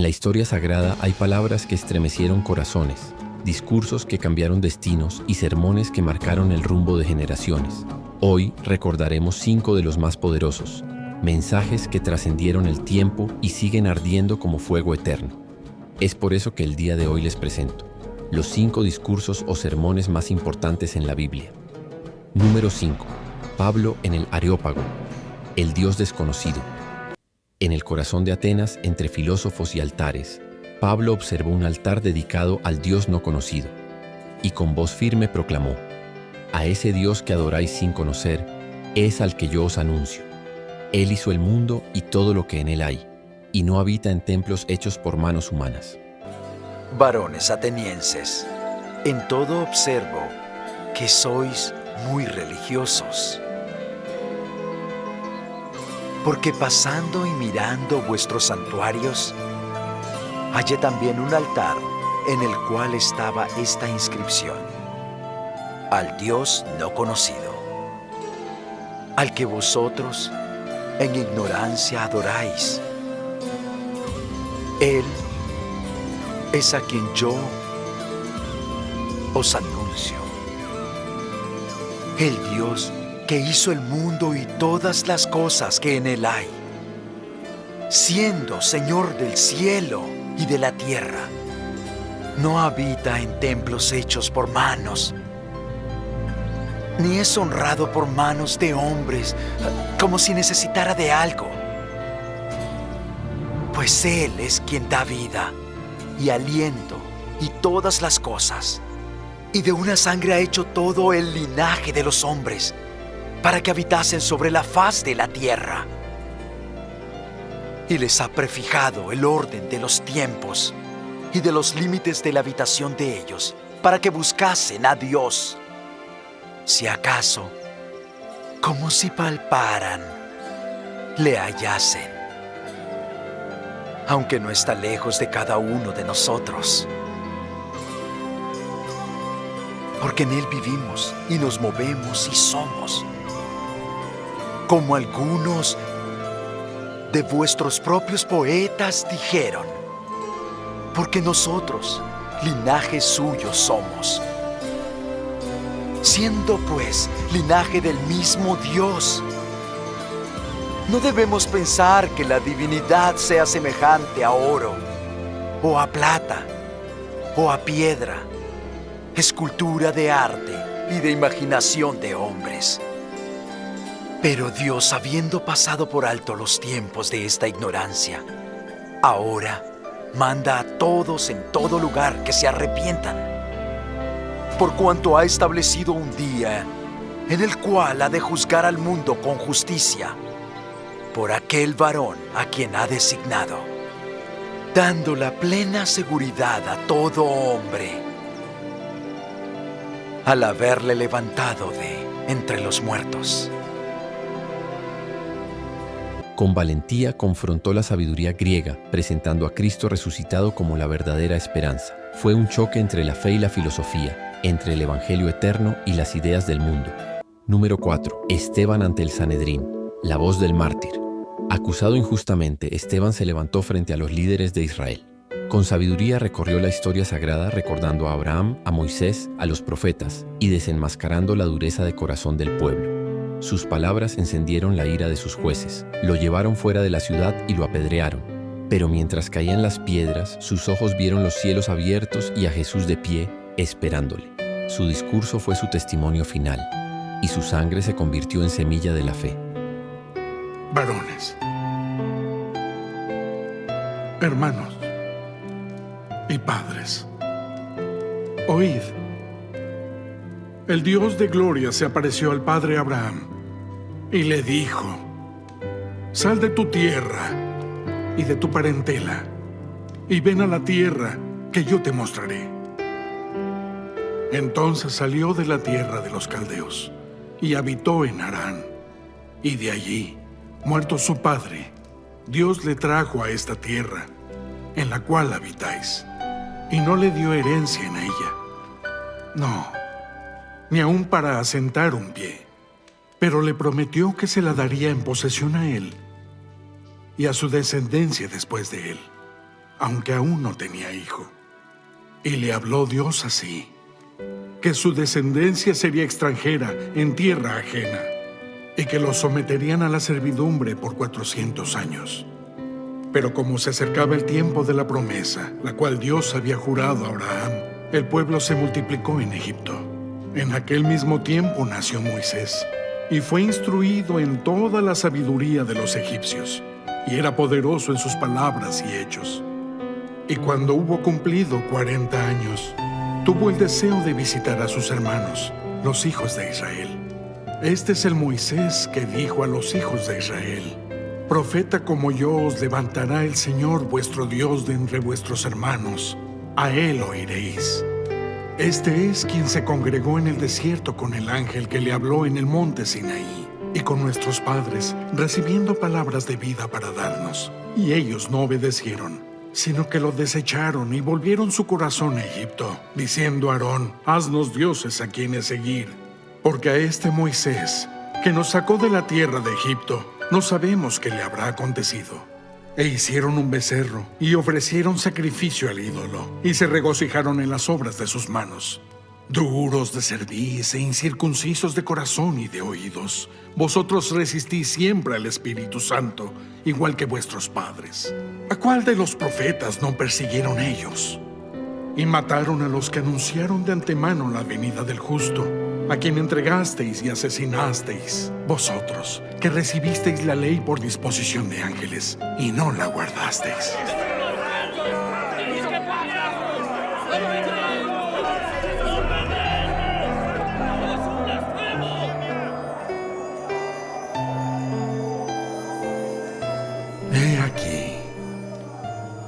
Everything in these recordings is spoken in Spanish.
la historia sagrada hay palabras que estremecieron corazones, discursos que cambiaron destinos y sermones que marcaron el rumbo de generaciones. Hoy recordaremos 5 de los más poderosos, mensajes que trascendieron el tiempo y siguen ardiendo como fuego eterno. Es por eso que el día de hoy les presento los 5 discursos o sermones más importantes en la Biblia. Número 5. Pablo en el Areópago, el Dios desconocido. En el corazón de Atenas, entre filósofos y altares, Pablo observó un altar dedicado al Dios no conocido, y con voz firme proclamó: «A ese Dios que adoráis sin conocer, es al que yo os anuncio. Él hizo el mundo y todo lo que en él hay, y no habita en templos hechos por manos humanas». Varones atenienses, en todo observo que sois muy religiosos. Porque pasando y mirando vuestros santuarios, hallé también un altar en el cual estaba esta inscripción: al Dios no conocido, al que vosotros en ignorancia adoráis. Él es a quien yo os anuncio. El Dios que hizo el mundo y todas las cosas que en él hay, siendo Señor del cielo y de la tierra, no habita en templos hechos por manos, ni es honrado por manos de hombres como si necesitara de algo. Pues Él es quien da vida y aliento y todas las cosas, y de una sangre ha hecho todo el linaje de los hombres, para que habitasen sobre la faz de la tierra. Y les ha prefijado el orden de los tiempos y de los límites de la habitación de ellos, para que buscasen a Dios, si acaso, como si palparan, le hallasen. Aunque no está lejos de cada uno de nosotros. Porque en Él vivimos y nos movemos y somos. Como algunos de vuestros propios poetas dijeron, porque nosotros, linaje suyo somos. Siendo pues linaje del mismo Dios, no debemos pensar que la divinidad sea semejante a oro, o a plata, o a piedra, escultura de arte y de imaginación de hombres. Pero Dios, habiendo pasado por alto los tiempos de esta ignorancia, ahora manda a todos en todo lugar que se arrepientan, por cuanto ha establecido un día en el cual ha de juzgar al mundo con justicia, por aquel varón a quien ha designado, dando la plena seguridad a todo hombre, al haberle levantado de entre los muertos. Con valentía confrontó la sabiduría griega, presentando a Cristo resucitado como la verdadera esperanza. Fue un choque entre la fe y la filosofía, entre el evangelio eterno y las ideas del mundo. Número 4. Esteban ante el Sanedrín, la voz del mártir. Acusado injustamente, Esteban se levantó frente a los líderes de Israel. Con sabiduría recorrió la historia sagrada, recordando a Abraham, a Moisés, a los profetas, y desenmascarando la dureza de corazón del pueblo. Sus palabras encendieron la ira de sus jueces, lo llevaron fuera de la ciudad y lo apedrearon. Pero mientras caían las piedras, sus ojos vieron los cielos abiertos y a Jesús de pie, esperándole. Su discurso fue su testimonio final, y su sangre se convirtió en semilla de la fe. Varones, hermanos y padres, oíd. El Dios de gloria se apareció al padre Abraham y le dijo: sal de tu tierra y de tu parentela y ven a la tierra que yo te mostraré. Entonces salió de la tierra de los caldeos y habitó en Harán, y de allí, muerto su padre, Dios le trajo a esta tierra en la cual habitáis, y no le dio herencia en ella. No, ni aun para asentar un pie, pero le prometió que se la daría en posesión a él y a su descendencia después de él. aunque aún no tenía hijo. Y le habló Dios así, que su descendencia sería extranjera en tierra ajena, y que los someterían a la servidumbre por 400 años. Pero como se acercaba el tiempo de la promesa, la cual Dios había jurado a Abraham, el pueblo se multiplicó en Egipto. En aquel mismo tiempo nació Moisés, y fue instruido en toda la sabiduría de los egipcios, y era poderoso en sus palabras y hechos. Y cuando hubo cumplido 40 años, tuvo el deseo de visitar a sus hermanos, los hijos de Israel. Este es el Moisés que dijo a los hijos de Israel: Profeta como yo os levantará el Señor vuestro Dios de entre vuestros hermanos. A él oiréis. Este es quien se congregó en el desierto con el ángel que le habló en el monte Sinaí, y con nuestros padres, recibiendo palabras de vida para darnos. Y ellos no obedecieron, sino que lo desecharon y volvieron su corazón a Egipto, diciendo a Aarón: Haznos dioses a quienes seguir. Porque a este Moisés, que nos sacó de la tierra de Egipto, no sabemos qué le habrá acontecido. E hicieron un becerro y ofrecieron sacrificio al ídolo, y se regocijaron en las obras de sus manos. Duros de cerviz e incircuncisos de corazón y de oídos, vosotros resistís siempre al Espíritu Santo, igual que vuestros padres. ¿A cuál de los profetas no persiguieron ellos? Y mataron a los que anunciaron de antemano la venida del justo, a quien entregasteis y asesinasteis, vosotros, que recibisteis la ley por disposición de ángeles, y no la guardasteis. He aquí,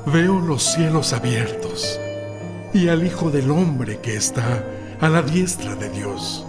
veo los cielos abiertos, y al Hijo del Hombre que está a la diestra de Dios.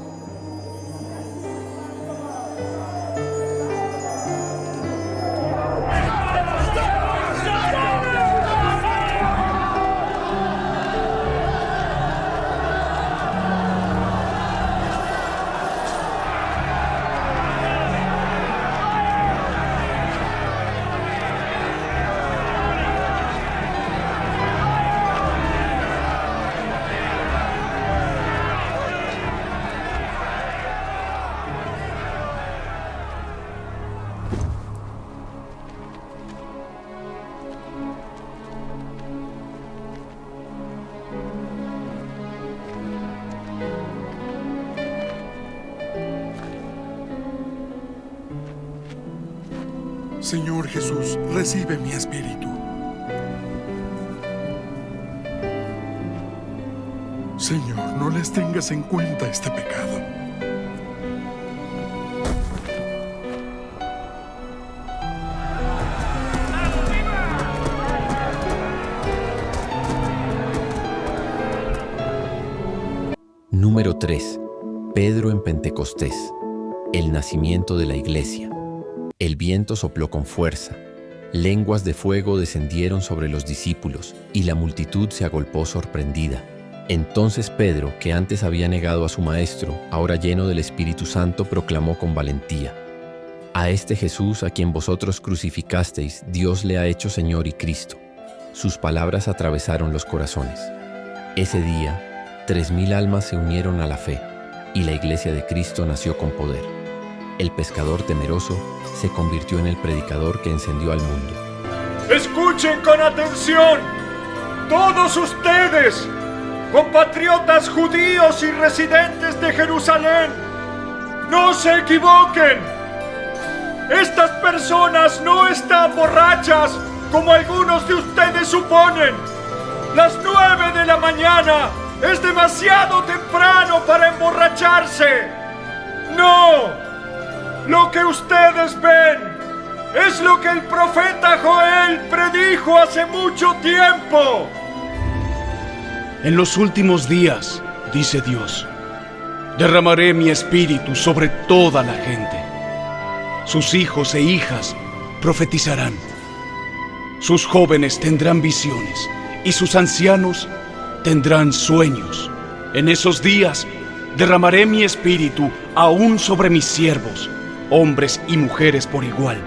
Señor Jesús, recibe mi espíritu. Señor, no les tengas en cuenta este pecado. Número 3. Pedro en Pentecostés. El nacimiento de la iglesia. El viento sopló con fuerza. Lenguas de fuego descendieron sobre los discípulos, y la multitud se agolpó sorprendida. Entonces Pedro, que antes había negado a su maestro, ahora lleno del Espíritu Santo, proclamó con valentía: A este Jesús a quien vosotros crucificasteis, Dios le ha hecho Señor y Cristo. Sus palabras atravesaron los corazones. Ese día, 3,000 almas se unieron a la fe, y la iglesia de Cristo nació con poder. El pescador temeroso se convirtió en el predicador que encendió al mundo. Escuchen con atención, todos ustedes, compatriotas judíos y residentes de Jerusalén, no se equivoquen. Estas personas no están borrachas como algunos de ustedes suponen. Las 9 de la mañana es demasiado temprano para emborracharse. No. Lo que ustedes ven es lo que el profeta Joel predijo hace mucho tiempo. En los últimos días, dice Dios, derramaré mi espíritu sobre toda la gente. Sus hijos e hijas profetizarán. Sus jóvenes tendrán visiones y sus ancianos tendrán sueños. En esos días derramaré mi espíritu aún sobre mis siervos, hombres y mujeres por igual,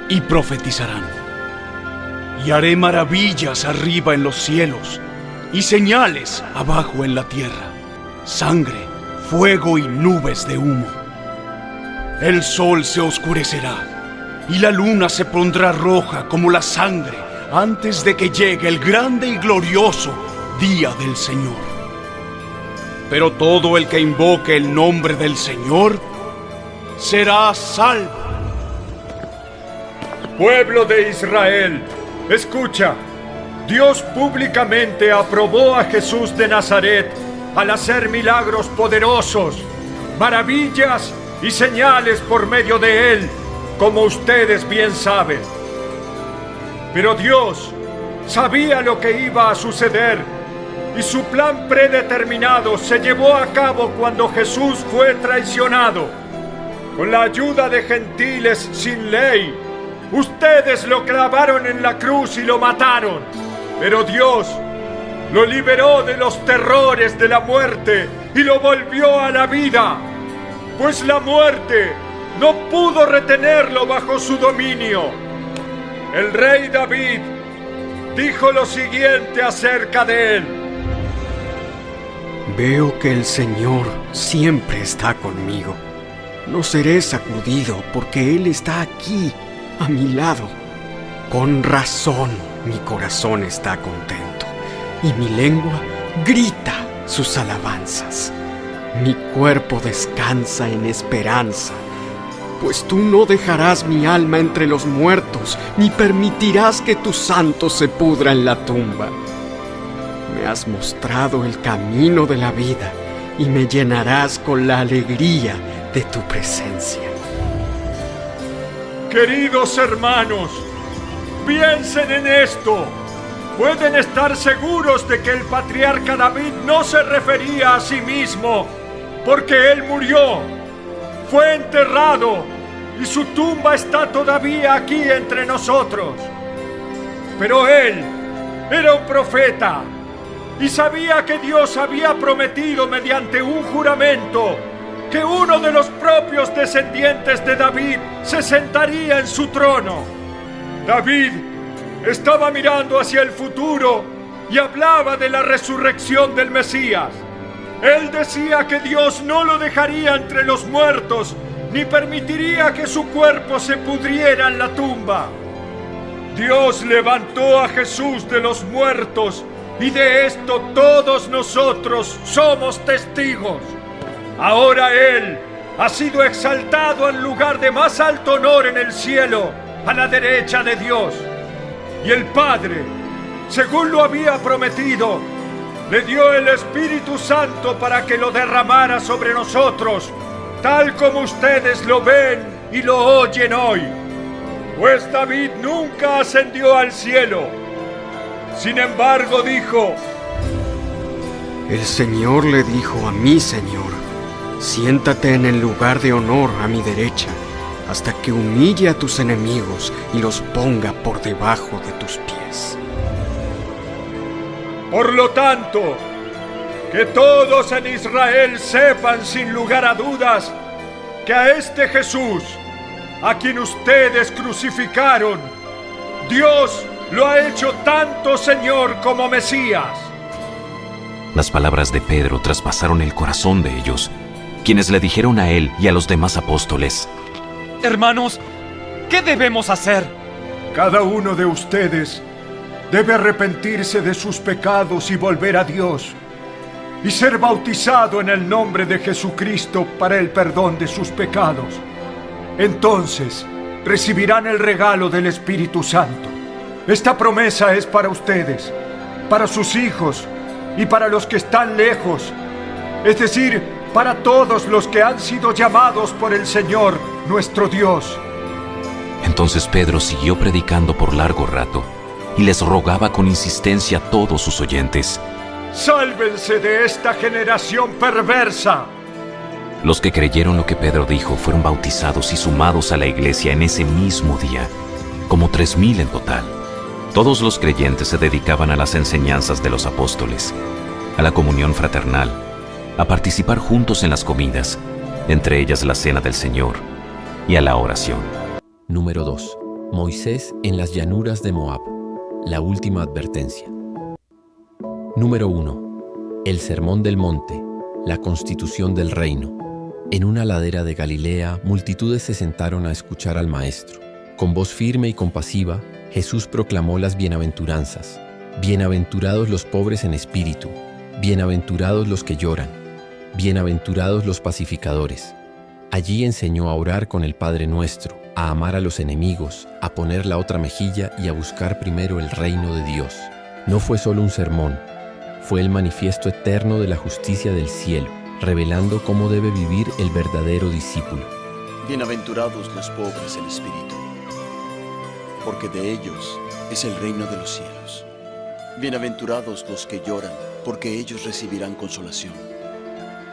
y profetizarán. y haré maravillas arriba en los cielos y señales abajo en la tierra, sangre, fuego y nubes de humo. El sol se oscurecerá y la luna se pondrá roja como la sangre antes de que llegue el grande y glorioso día del Señor. Pero todo el que invoque el nombre del Señor será salvo. Pueblo de Israel, escucha. Dios públicamente aprobó a Jesús de Nazaret al hacer milagros poderosos, maravillas y señales por medio de él, como ustedes bien saben. Pero Dios sabía lo que iba a suceder y su plan predeterminado se llevó a cabo cuando Jesús fue traicionado. Con la ayuda de gentiles sin ley, ustedes lo clavaron en la cruz y lo mataron. Pero Dios lo liberó de los terrores de la muerte y lo volvió a la vida, pues la muerte no pudo retenerlo bajo su dominio. El rey David dijo lo siguiente acerca de él: Veo que el Señor siempre está conmigo. No seré sacudido porque Él está aquí, a mi lado. Con razón mi corazón está contento y mi lengua grita sus alabanzas. Mi cuerpo descansa en esperanza, pues tú no dejarás mi alma entre los muertos, ni permitirás que tu santo se pudra en la tumba. Me has mostrado el camino de la vida y me llenarás con la alegría de tu presencia. Queridos hermanos, piensen en esto. Pueden estar seguros de que el patriarca David no se refería a sí mismo, porque él murió, fue enterrado y su tumba está todavía aquí entre nosotros. Pero él era un profeta y sabía que Dios había prometido mediante un juramento que uno de los propios descendientes de David se sentaría en su trono. David estaba mirando hacia el futuro y hablaba de la resurrección del Mesías. Él decía que Dios no lo dejaría entre los muertos, ni permitiría que su cuerpo se pudriera en la tumba. Dios levantó a Jesús de los muertos, y de esto todos nosotros somos testigos. Ahora Él ha sido exaltado al lugar de más alto honor en el cielo, a la derecha de Dios. Y el Padre, según lo había prometido, le dio el Espíritu Santo para que lo derramara sobre nosotros, tal como ustedes lo ven y lo oyen hoy. Pues David nunca ascendió al cielo. Sin embargo, dijo: El Señor le dijo a mi Señor: siéntate en el lugar de honor a mi derecha, hasta que humille a tus enemigos y los ponga por debajo de tus pies. Por lo tanto, que todos en Israel sepan sin lugar a dudas que a este Jesús, a quien ustedes crucificaron, Dios lo ha hecho tanto Señor como Mesías. Las palabras de Pedro traspasaron el corazón de ellos, quienes le dijeron a él y a los demás apóstoles: Hermanos, ¿qué debemos hacer? Cada uno de ustedes debe arrepentirse de sus pecados y volver a Dios, y ser bautizado en el nombre de Jesucristo para el perdón de sus pecados. Entonces recibirán el regalo del Espíritu Santo. Esta promesa es para ustedes, para sus hijos y para los que están lejos, es decir, para todos los que han sido llamados por el Señor, nuestro Dios. Entonces Pedro siguió predicando por largo rato y les rogaba con insistencia a todos sus oyentes: ¡Sálvense de esta generación perversa! Los que creyeron lo que Pedro dijo fueron bautizados y sumados a la iglesia en ese mismo día, como 3,000 en total. Todos los creyentes se dedicaban a las enseñanzas de los apóstoles, a la comunión fraternal, a participar juntos en las comidas, entre ellas la cena del Señor, y a la oración. Número 2. Moisés en las llanuras de Moab. La última advertencia. Número 1. El Sermón del Monte, la constitución del reino. En una ladera de Galilea, multitudes se sentaron a escuchar al Maestro. Con voz firme y compasiva, Jesús proclamó las bienaventuranzas. Bienaventurados los pobres en espíritu, bienaventurados los que lloran, bienaventurados los pacificadores. Allí enseñó a orar con el Padre Nuestro, a amar a los enemigos, a poner la otra mejilla y a buscar primero el reino de Dios. No fue solo un sermón, fue el manifiesto eterno de la justicia del cielo, revelando cómo debe vivir el verdadero discípulo. Bienaventurados los pobres en espíritu, porque de ellos es el reino de los cielos. Bienaventurados los que lloran, porque ellos recibirán consolación.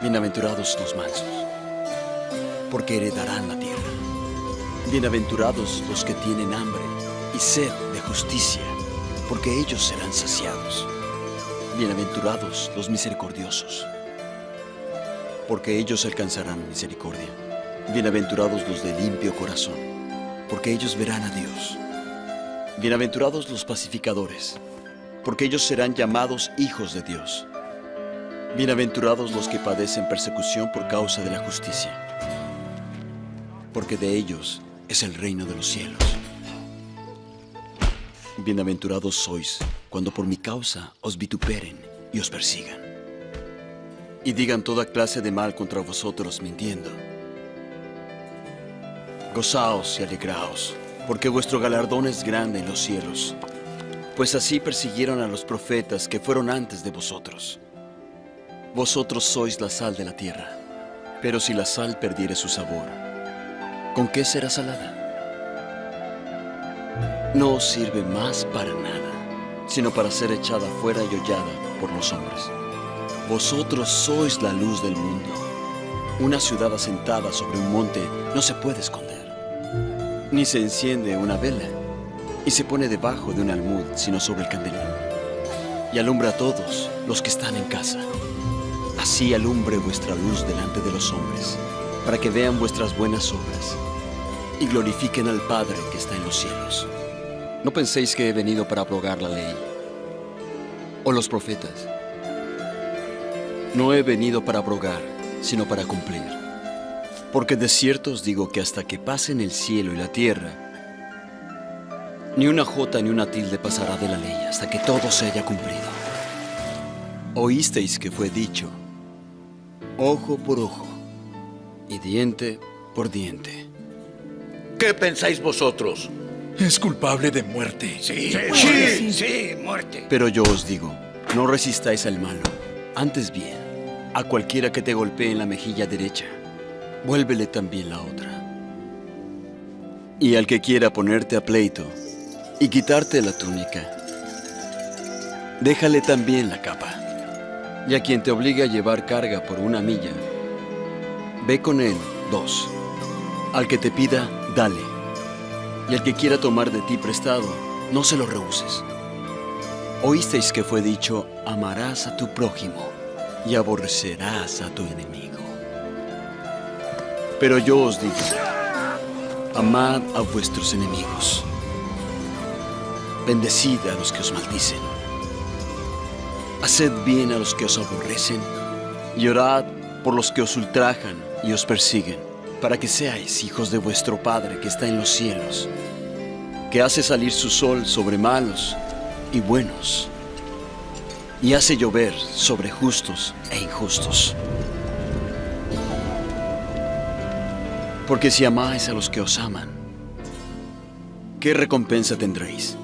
Bienaventurados los mansos, porque heredarán la tierra. Bienaventurados los que tienen hambre y sed de justicia, porque ellos serán saciados. Bienaventurados los misericordiosos, porque ellos alcanzarán misericordia. Bienaventurados los de limpio corazón, porque ellos verán a Dios. Bienaventurados los pacificadores, porque ellos serán llamados hijos de Dios. Bienaventurados los que padecen persecución por causa de la justicia, porque de ellos es el reino de los cielos. Bienaventurados sois cuando por mi causa os vituperen y os persigan, y digan toda clase de mal contra vosotros mintiendo. Gozaos y alegraos, porque vuestro galardón es grande en los cielos, pues así persiguieron a los profetas que fueron antes de vosotros. Vosotros sois la sal de la tierra, pero si la sal perdiere su sabor, ¿con qué será salada? No os sirve más para nada, sino para ser echada fuera y hollada por los hombres. Vosotros sois la luz del mundo. Una ciudad asentada sobre un monte no se puede esconder, ni se enciende una vela y se pone debajo de un almud, sino sobre el candelero, y alumbra a todos los que están en casa. Así alumbre vuestra luz delante de los hombres, para que vean vuestras buenas obras y glorifiquen al Padre que está en los cielos. No penséis que he venido para abrogar la ley o los profetas. No he venido para abrogar, sino para cumplir. Porque de cierto os digo que hasta que pasen el cielo y la tierra, ni una jota ni una tilde pasará de la ley hasta que todo se haya cumplido. Oísteis que fue dicho: ojo por ojo y diente por diente. ¿Qué pensáis vosotros? Es culpable de muerte. Sí, muerte. Pero yo os digo, no resistáis al malo. Antes bien, a cualquiera que te golpee en la mejilla derecha, vuélvele también la otra. Y al que quiera ponerte a pleito y quitarte la túnica, déjale también la capa. Y a quien te obligue a llevar carga por 1 milla, ve con él 2. Al que te pida, dale. Y al que quiera tomar de ti prestado, no se lo rehuses. Oísteis que fue dicho: amarás a tu prójimo y aborrecerás a tu enemigo. Pero yo os digo: amad a vuestros enemigos, bendecid a los que os maldicen, haced bien a los que os aborrecen y orad por los que os ultrajan y os persiguen, para que seáis hijos de vuestro Padre que está en los cielos, que hace salir su sol sobre malos y buenos, y hace llover sobre justos e injustos. Porque si amáis a los que os aman, ¿qué recompensa tendréis?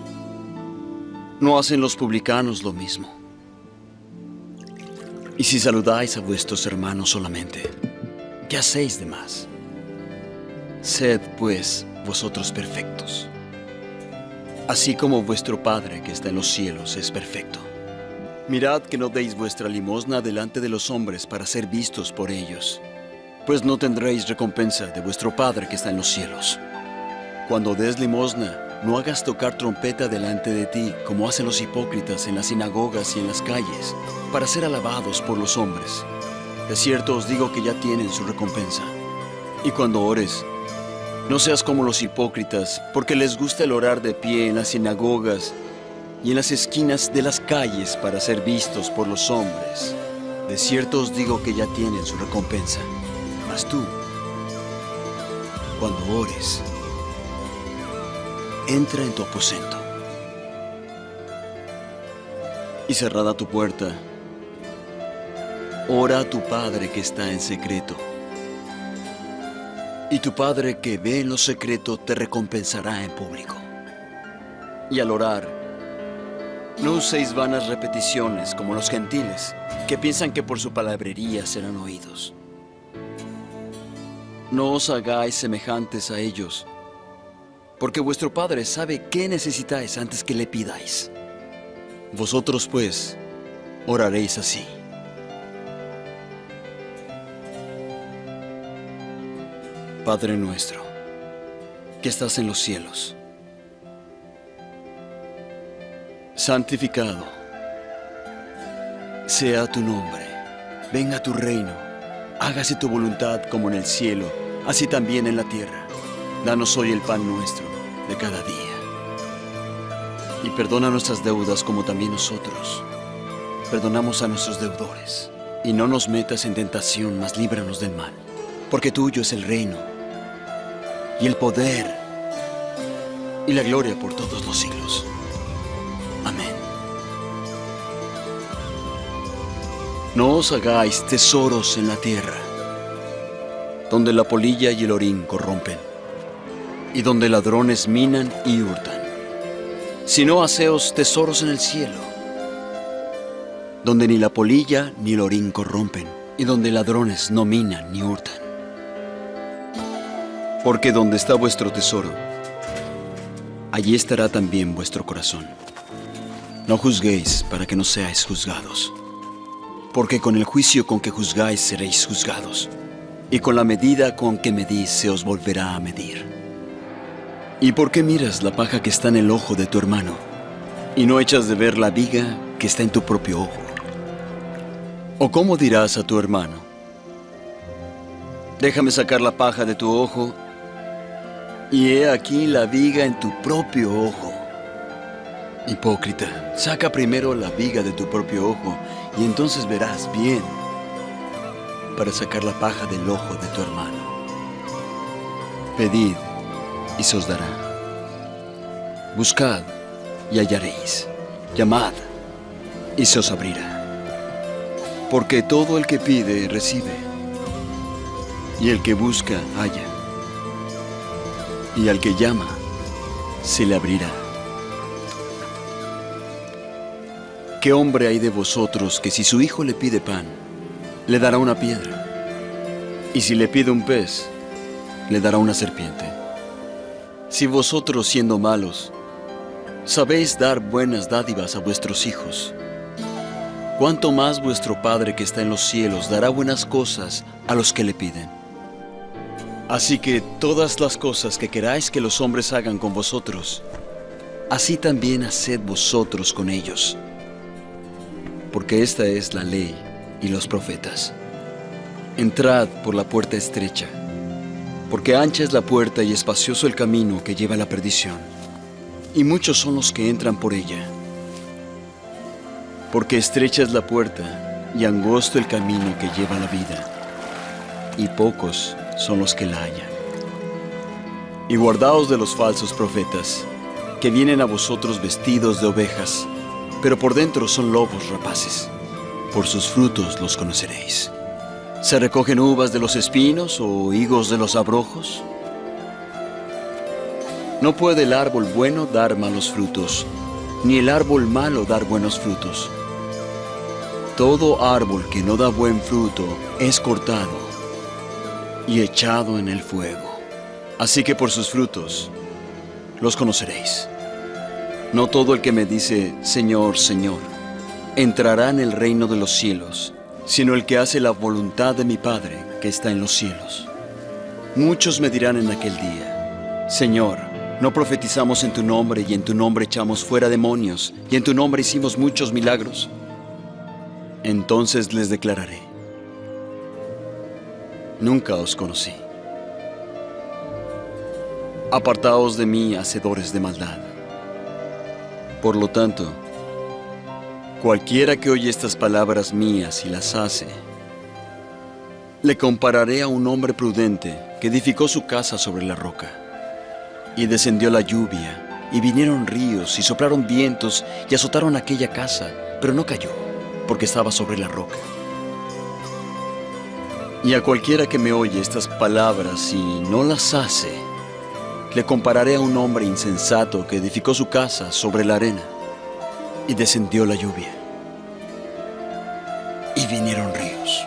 ¿No hacen los publicanos lo mismo? Y si saludáis a vuestros hermanos solamente, ¿qué hacéis de más? Sed, pues, vosotros perfectos, así como vuestro Padre que está en los cielos es perfecto. Mirad que no deis vuestra limosna delante de los hombres para ser vistos por ellos, pues no tendréis recompensa de vuestro Padre que está en los cielos. Cuando des limosna, no hagas tocar trompeta delante de ti, como hacen los hipócritas en las sinagogas y en las calles, para ser alabados por los hombres. De cierto os digo que ya tienen su recompensa. Y cuando ores, no seas como los hipócritas, porque les gusta el orar de pie en las sinagogas y en las esquinas de las calles para ser vistos por los hombres. De cierto os digo que ya tienen su recompensa. Mas tú, cuando ores, entra en tu aposento y cerrada tu puerta, ora a tu Padre que está en secreto. Y tu Padre que ve en lo secreto te recompensará en público. Y al orar, no uséis vanas repeticiones como los gentiles, que piensan que por su palabrería serán oídos. No os hagáis semejantes a ellos, porque vuestro Padre sabe qué necesitáis antes que le pidáis. Vosotros, pues, oraréis así. Padre nuestro, que estás en los cielos, santificado sea tu nombre, venga tu reino, hágase tu voluntad como en el cielo, así también en la tierra. Danos hoy el pan nuestro de cada día. Y perdona nuestras deudas como también nosotros perdonamos a nuestros deudores. Y no nos metas en tentación, mas líbranos del mal. Porque tuyo es el reino, y el poder, y la gloria por todos los siglos. Amén. No os hagáis tesoros en la tierra, donde la polilla y el orín corrompen, y donde ladrones minan y hurtan. Sino haceos tesoros en el cielo, donde ni la polilla ni el orín corrompen, y donde ladrones no minan ni hurtan. Porque donde está vuestro tesoro, allí estará también vuestro corazón. No juzguéis para que no seáis juzgados, porque con el juicio con que juzgáis seréis juzgados, y con la medida con que medís se os volverá a medir. ¿Y por qué miras la paja que está en el ojo de tu hermano, y no echas de ver la viga que está en tu propio ojo? ¿O cómo dirás a tu hermano: déjame sacar la paja de tu ojo, y he aquí la viga en tu propio ojo? Hipócrita, saca primero la viga de tu propio ojo, y entonces verás bien para sacar la paja del ojo de tu hermano. Pedid, y se os dará. Buscad, y hallaréis. Llamad, y se os abrirá. Porque todo el que pide, recibe. Y el que busca, halla. Y al que llama, se le abrirá. ¿Qué hombre hay de vosotros que si su hijo le pide pan, le dará una piedra? Y si le pide un pez, le dará una serpiente. Si vosotros, siendo malos, sabéis dar buenas dádivas a vuestros hijos, ¿cuánto más vuestro Padre que está en los cielos dará buenas cosas a los que le piden? Así que todas las cosas que queráis que los hombres hagan con vosotros, así también haced vosotros con ellos. Porque esta es la ley y los profetas. Entrad por la puerta estrecha, porque ancha es la puerta y espacioso el camino que lleva a la perdición, y muchos son los que entran por ella. Porque estrecha es la puerta y angosto el camino que lleva a la vida, y pocos son los que la hallan. Y guardaos de los falsos profetas, que vienen a vosotros vestidos de ovejas, pero por dentro son lobos rapaces. Por sus frutos los conoceréis. ¿Se recogen uvas de los espinos o higos de los abrojos? No puede el árbol bueno dar malos frutos, ni el árbol malo dar buenos frutos. Todo árbol que no da buen fruto es cortado y echado en el fuego. Así que por sus frutos los conoceréis. No todo el que me dice, Señor, Señor, entrará en el reino de los cielos, sino el que hace la voluntad de mi Padre que está en los cielos. Muchos me dirán en aquel día, Señor, ¿no profetizamos en tu nombre y en tu nombre echamos fuera demonios y en tu nombre hicimos muchos milagros? Entonces les declararé, nunca os conocí. Apartaos de mí, hacedores de maldad. Por lo tanto, cualquiera que oye estas palabras mías y las hace, le compararé a un hombre prudente que edificó su casa sobre la roca. Y descendió la lluvia, y vinieron ríos, y soplaron vientos, y azotaron aquella casa, pero no cayó, porque estaba sobre la roca. Y a cualquiera que me oye estas palabras y no las hace, le compararé a un hombre insensato que edificó su casa sobre la arena. Y descendió la lluvia, y vinieron ríos,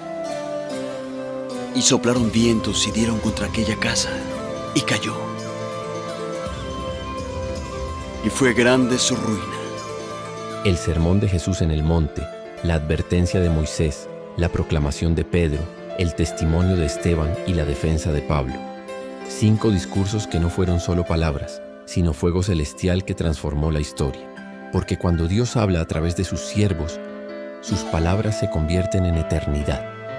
y soplaron vientos y dieron contra aquella casa, y cayó. Y fue grande su ruina. El sermón de Jesús en el monte, la advertencia de Moisés, la proclamación de Pedro, el testimonio de Esteban y la defensa de Pablo. 5 discursos que no fueron solo palabras, sino fuego celestial que transformó la historia. Porque cuando Dios habla a través de sus siervos, sus palabras se convierten en eternidad.